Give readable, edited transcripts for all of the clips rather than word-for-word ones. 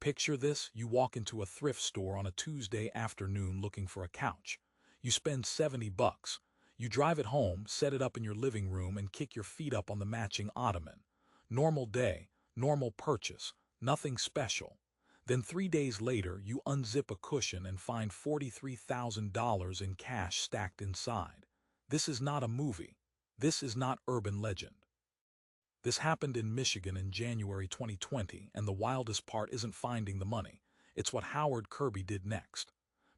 Picture this: you walk into a thrift store on a Tuesday afternoon looking for a couch. You spend $70. You drive it home, set it up in your living room, and kick your feet up on the matching ottoman. Normal day, normal purchase, nothing special. Then 3 days later, you unzip a cushion and find $43,000 in cash stacked inside. This is not a movie. This is not urban legend. This happened in Michigan in January 2020, and the wildest part isn't finding the money. It's what Howard Kirby did next.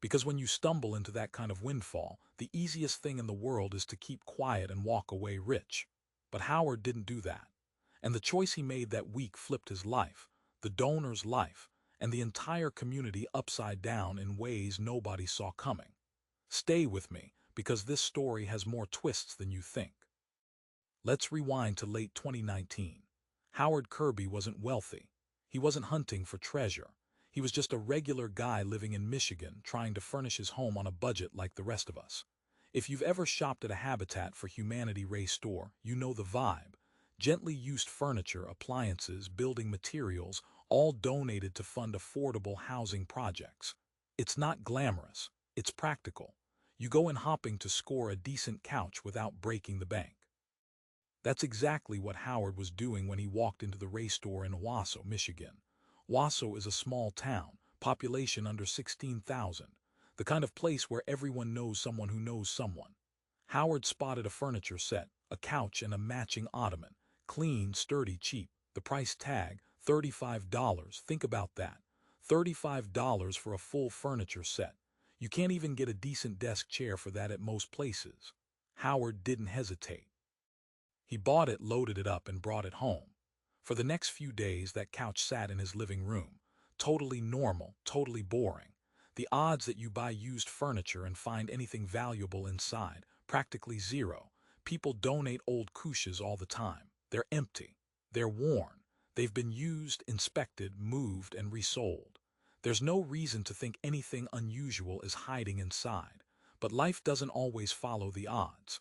Because when you stumble into that kind of windfall, the easiest thing in the world is to keep quiet and walk away rich. But Howard didn't do that. And the choice he made that week flipped his life, the donor's life, and the entire community upside down in ways nobody saw coming. Stay with me, because this story has more twists than you think. Let's rewind to late 2019. Howard Kirby wasn't wealthy. He wasn't hunting for treasure. He was just a regular guy living in Michigan trying to furnish his home on a budget like the rest of us. If you've ever shopped at a Habitat for Humanity race store, you know the vibe. Gently used furniture, appliances, building materials, all donated to fund affordable housing projects. It's not glamorous. It's practical. You go in hopping to score a decent couch without breaking the bank. That's exactly what Howard was doing when he walked into the race store in Wausau, Michigan. Wausau is a small town, population under 16,000, the kind of place where everyone knows someone who knows someone. Howard spotted a furniture set, a couch and a matching ottoman, clean, sturdy, cheap. The price tag, $35. Think about that. $35 for a full furniture set. You can't even get a decent desk chair for that at most places. Howard didn't hesitate. He bought it, loaded it up, and brought it home. For the next few days, that couch sat in his living room. Totally normal, totally boring. The odds that you buy used furniture and find anything valuable inside, practically zero. People donate old couches all the time. They're empty. They're worn. They've been used, inspected, moved, and resold. There's no reason to think anything unusual is hiding inside. But life doesn't always follow the odds.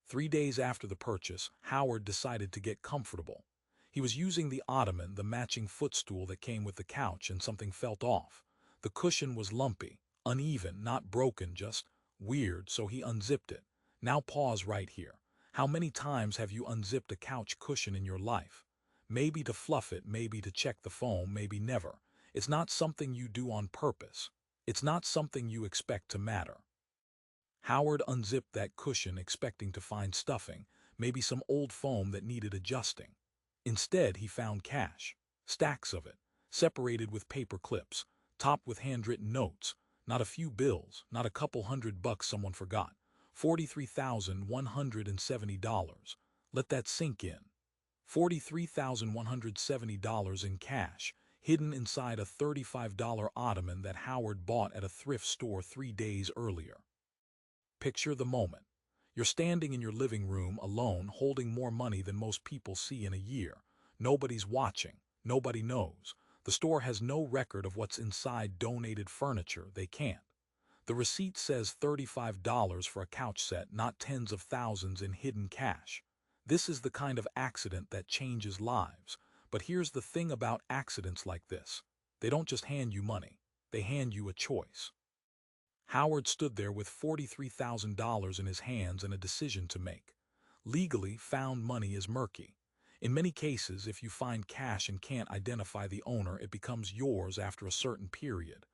3 days after the purchase, Howard decided to get comfortable. He was using the ottoman, the matching footstool that came with the couch, and something felt off. The cushion was lumpy, uneven, not broken, just weird, so he unzipped it. Now pause right here. How many times have you unzipped a couch cushion in your life? Maybe to fluff it, maybe to check the foam, maybe never. It's not something you do on purpose. It's not something you expect to matter. Howard unzipped that cushion expecting to find stuffing, maybe some old foam that needed adjusting. Instead, he found cash, stacks of it, separated with paper clips, topped with handwritten notes, not a few bills, not a couple $100 someone forgot. $43,170. Let that sink in. $43,170 in cash, hidden inside a $35 ottoman that Howard bought at a thrift store 3 days earlier. Picture the moment. You're standing in your living room alone, holding more money than most people see in a year. Nobody's watching. Nobody knows. The store has no record of what's inside donated furniture. They can't. The receipt says $35 for a couch set, not tens of thousands in hidden cash. This is the kind of accident that changes lives. But here's the thing about accidents like this. They don't just hand you money. They hand you a choice. Howard stood there with $43,000 in his hands and a decision to make. Legally, found money is murky. In many cases, if you find cash and can't identify the owner, it becomes yours after a certain period.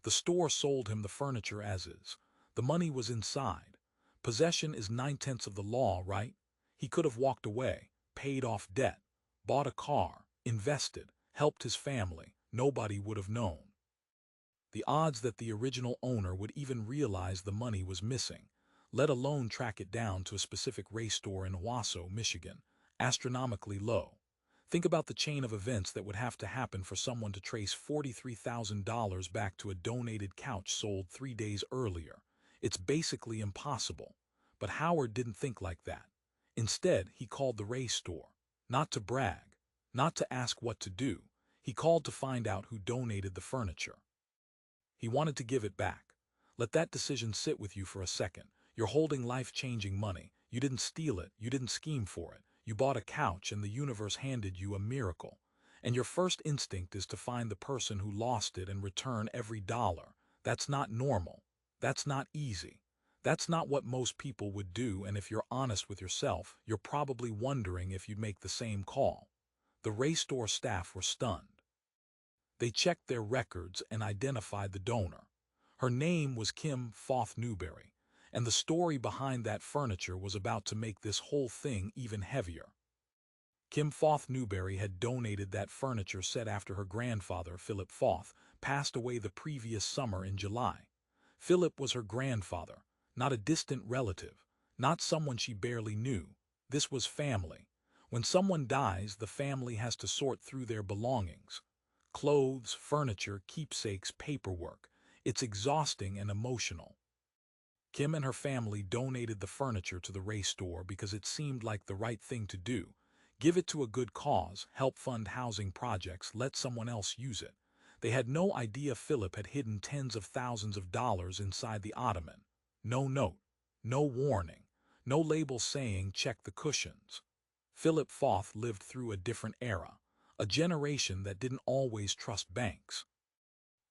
The store sold him the furniture as is. The money was inside. Possession is 9/10 of the law, right? He could have walked away, paid off debt, bought a car, invested, helped his family. Nobody would have known. The odds that the original owner would even realize the money was missing, let alone track it down to a specific race store in Wausau, Michigan, astronomically low. Think about the chain of events that would have to happen for someone to trace $43,000 back to a donated couch sold 3 days earlier. It's basically impossible. But Howard didn't think like that. Instead, he called the race store. Not to brag, not to ask what to do. He called to find out who donated the furniture. He wanted to give it back. Let that decision sit with you for a second. You're holding life-changing money. You didn't steal it. You didn't scheme for it. You bought a couch and the universe handed you a miracle. And your first instinct is to find the person who lost it and return every dollar. That's not normal. That's not easy. That's not what most people would do, and if you're honest with yourself, you're probably wondering if you'd make the same call. The race store staff were stunned. They checked their records and identified the donor. Her name was Kim Foth Newberry, and the story behind that furniture was about to make this whole thing even heavier. Kim Foth Newberry had donated that furniture set after her grandfather, Philip Foth, passed away the previous summer in July. Philip was her grandfather, not a distant relative, not someone she barely knew. This was family. When someone dies, the family has to sort through their belongings. Clothes, furniture, keepsakes, paperwork. It's exhausting and emotional. Kim and her family donated the furniture to the race store because it seemed like the right thing to do. Give it to a good cause, help fund housing projects, let someone else use it. They had no idea Philip had hidden tens of thousands of dollars inside the ottoman. No note, no warning, no label saying check the cushions. Philip Foth lived through a different era, a generation that didn't always trust banks.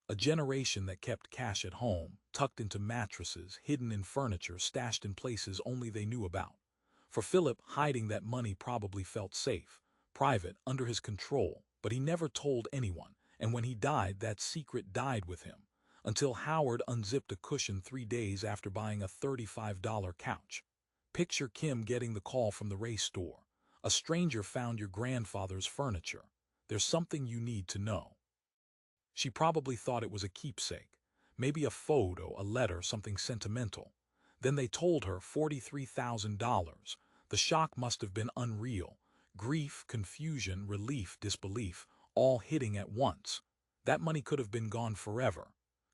A generation that kept cash at home, tucked into mattresses, hidden in furniture, stashed in places only they knew about. For Philip, hiding that money probably felt safe, private, under his control, but he never told anyone, and when he died, that secret died with him, until Howard unzipped a cushion 3 days after buying a $35 couch. Picture Kim getting the call from the race store. A stranger found your grandfather's furniture. There's something you need to know. She probably thought it was a keepsake, maybe a photo, a letter, something sentimental. Then they told her $43,000. The shock must have been unreal. Grief, confusion, relief, disbelief, all hitting at once. That money could have been gone forever.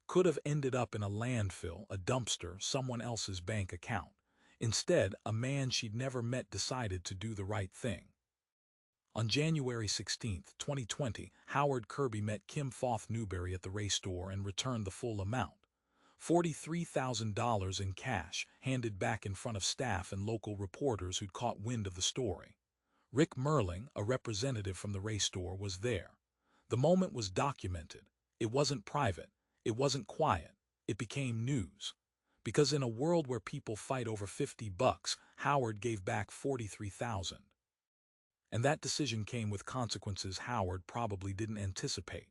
Could have ended up in a landfill, a dumpster, someone else's bank account. Instead, a man she'd never met decided to do the right thing. On January 16, 2020, Howard Kirby met Kim Foth Newberry at the race store and returned the full amount. $43,000 in cash, handed back in front of staff and local reporters who'd caught wind of the story. Rick Merling, a representative from the race store, was there. The moment was documented. It wasn't private. It wasn't quiet. It became news. Because in a world where people fight over $50, Howard gave back $43,000. And that decision came with consequences Howard probably didn't anticipate.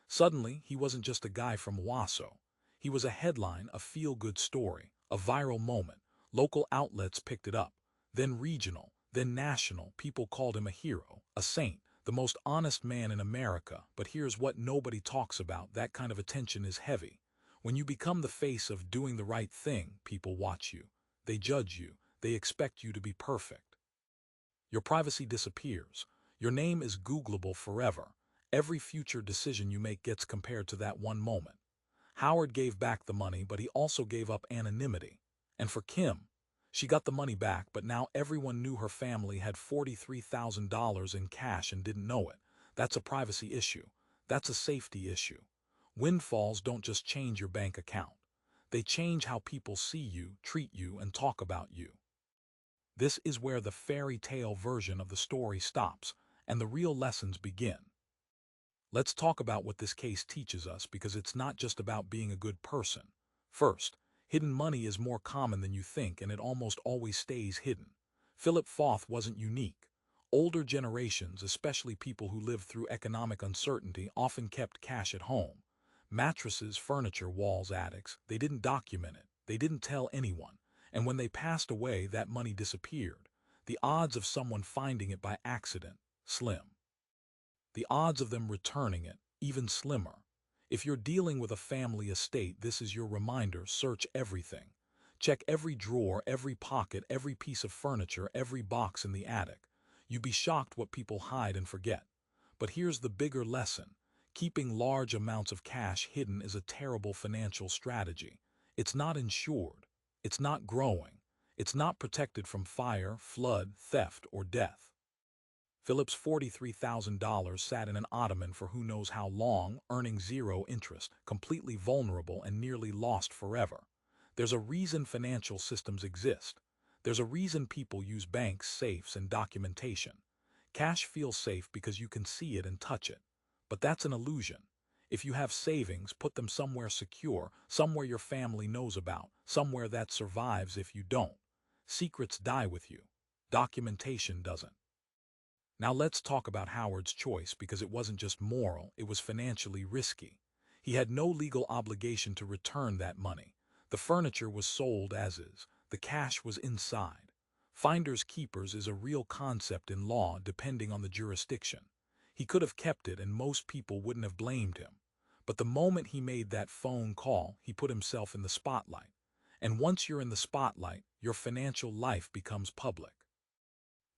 Suddenly, he wasn't just a guy from Wasso. He was a headline, a feel-good story, a viral moment. Local outlets picked it up. Then regional, then national. People called him a hero, a saint, the most honest man in America. But here's what nobody talks about. That kind of attention is heavy. When you become the face of doing the right thing, people watch you. They judge you. They expect you to be perfect. Your privacy disappears. Your name is Googleable forever. Every future decision you make gets compared to that one moment. Howard gave back the money, but he also gave up anonymity. And for Kim, she got the money back, but now everyone knew her family had $43,000 in cash and didn't know it. That's a privacy issue. That's a safety issue. Windfalls don't just change your bank account. They change how people see you, treat you, and talk about you. This is where the fairy tale version of the story stops and the real lessons begin. Let's talk about what this case teaches us, because it's not just about being a good person. First, hidden money is more common than you think, and it almost always stays hidden. Philip Foth wasn't unique. Older generations, especially people who lived through economic uncertainty, often kept cash at home. Mattresses, furniture, walls, attics. They didn't document it. They didn't tell anyone. And when they passed away, that money disappeared. The odds of someone finding it by accident, slim. The odds of them returning it, even slimmer. If you're dealing with a family estate, this is your reminder: search everything. Check every drawer, every pocket, every piece of furniture, every box in the attic. You'd be shocked what people hide and forget. But here's the bigger lesson. Keeping large amounts of cash hidden is a terrible financial strategy. It's not insured. It's not growing. It's not protected from fire, flood, theft, or death. Philip's $43,000 sat in an ottoman for who knows how long, earning zero interest, completely vulnerable and nearly lost forever. There's a reason financial systems exist. There's a reason people use banks, safes, and documentation. Cash feels safe because you can see it and touch it. But that's an illusion. If you have savings, put them somewhere secure, somewhere your family knows about, somewhere that survives if you don't. Secrets die with you. Documentation doesn't. Now let's talk about Howard's choice because it wasn't just moral, it was financially risky. He had no legal obligation to return that money. The furniture was sold as is. The cash was inside. Finders keepers is a real concept in law depending on the jurisdiction. He could have kept it and most people wouldn't have blamed him. But the moment he made that phone call, he put himself in the spotlight. And once you're in the spotlight, your financial life becomes public.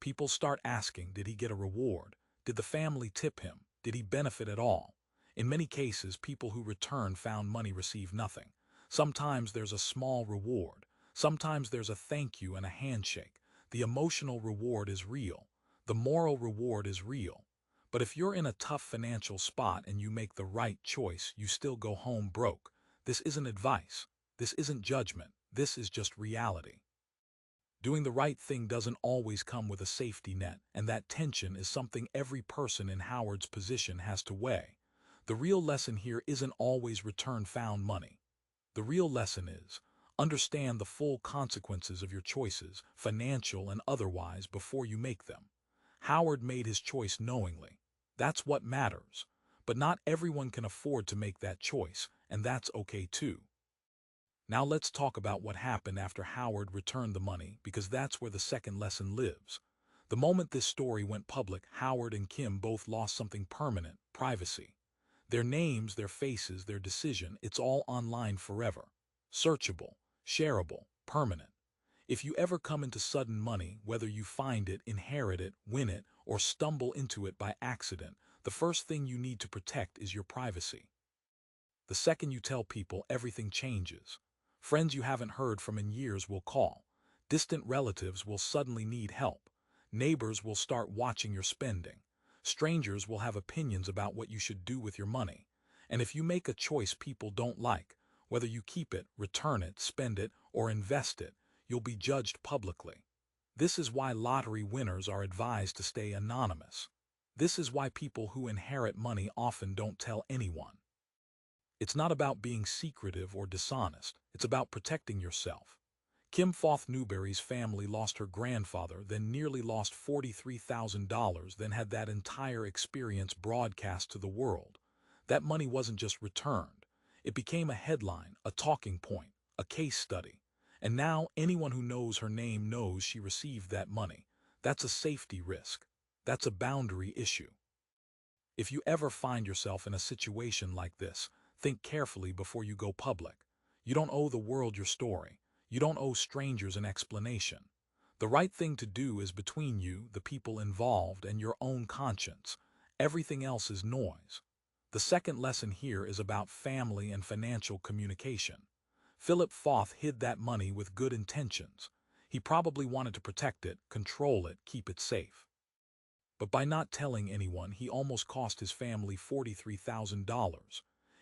People start asking, did he get a reward? Did the family tip him? Did he benefit at all? In many cases, people who returned found money receive nothing. Sometimes there's a small reward. Sometimes there's a thank you and a handshake. The emotional reward is real. The moral reward is real. But if you're in a tough financial spot and you make the right choice, you still go home broke. This isn't advice. This isn't judgment. This is just reality. Doing the right thing doesn't always come with a safety net, and that tension is something every person in Howard's position has to weigh. The real lesson here isn't always return found money. The real lesson is, understand the full consequences of your choices, financial and otherwise, before you make them. Howard made his choice knowingly. That's what matters. But not everyone can afford to make that choice, and that's okay too. Now let's talk about what happened after Howard returned the money, because that's where the second lesson lives. The moment this story went public, Howard and Kim both lost something permanent: privacy. Their names, their faces, their decision, it's all online forever. Searchable, shareable, permanent. If you ever come into sudden money, whether you find it, inherit it, win it, or stumble into it by accident, the first thing you need to protect is your privacy. The second you tell people, everything changes. Friends you haven't heard from in years will call. Distant relatives will suddenly need help. Neighbors will start watching your spending. Strangers will have opinions about what you should do with your money. And if you make a choice people don't like, whether you keep it, return it, spend it, or invest it, you'll be judged publicly. This is why lottery winners are advised to stay anonymous. This is why people who inherit money often don't tell anyone. It's not about being secretive or dishonest. It's about protecting yourself. Kim Foth Newberry's family lost her grandfather, then nearly lost $43,000, then had that entire experience broadcast to the world. That money wasn't just returned. It became a headline, a talking point, a case study. And now anyone who knows her name knows she received that money. That's a safety risk. That's a boundary issue. If you ever find yourself in a situation like this, think carefully before you go public. You don't owe the world your story. You don't owe strangers an explanation. The right thing to do is between you, the people involved, and your own conscience. Everything else is noise. The second lesson here is about family and financial communication. Philip Foth hid that money with good intentions. He probably wanted to protect it, control it, keep it safe. But by not telling anyone, he almost cost his family $43,000.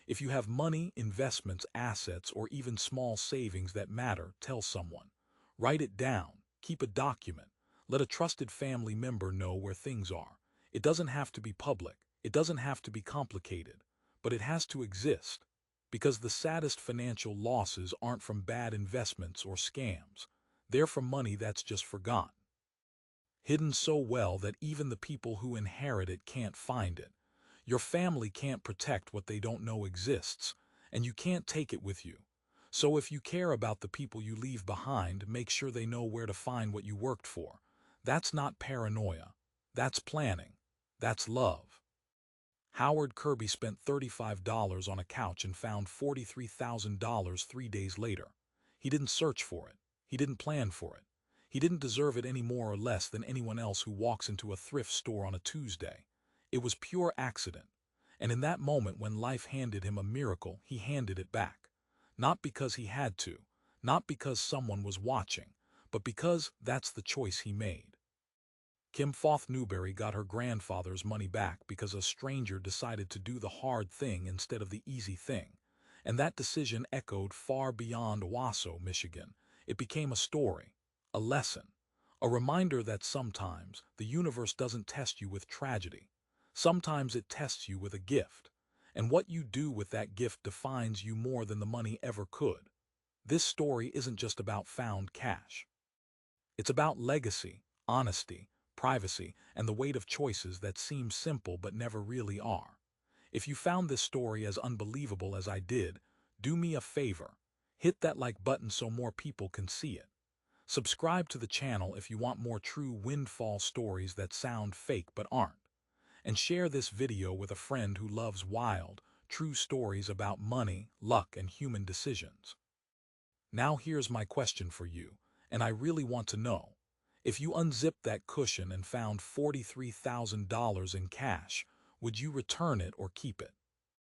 If you have money, investments, assets, or even small savings that matter, tell someone. Write it down. Keep a document. Let a trusted family member know where things are. It doesn't have to be public. It doesn't have to be complicated. But it has to exist. Because the saddest financial losses aren't from bad investments or scams. They're from money that's just forgotten. Hidden so well that even the people who inherit it can't find it. Your family can't protect what they don't know exists, and you can't take it with you. So if you care about the people you leave behind, make sure they know where to find what you worked for. That's not paranoia. That's planning. That's love. Howard Kirby spent $35 on a couch and found $43,000 3 days later. He didn't search for it. He didn't plan for it. He didn't deserve it any more or less than anyone else who walks into a thrift store on a Tuesday. It was pure accident. And in that moment when life handed him a miracle, he handed it back. Not because he had to, not because someone was watching, but because that's the choice he made. Kim Foth Newberry got her grandfather's money back because a stranger decided to do the hard thing instead of the easy thing. And that decision echoed far beyond Wausau, Michigan. It became a story, a lesson, A reminder that sometimes the universe doesn't test you with tragedy. Sometimes it tests you with a gift. And what you do with that gift defines you more than the money ever could. This story isn't just about found cash. It's about legacy, honesty, privacy, and the weight of choices that seem simple but never really are. If you found this story as unbelievable as I did, do me a favor. Hit that like button so more people can see it. Subscribe to the channel if you want more true windfall stories that sound fake but aren't. And share this video with a friend who loves wild, true stories about money, luck, and human decisions. Now here's my question for you, and I really want to know. If you unzipped that cushion and found $43,000 in cash, would you return it or keep it?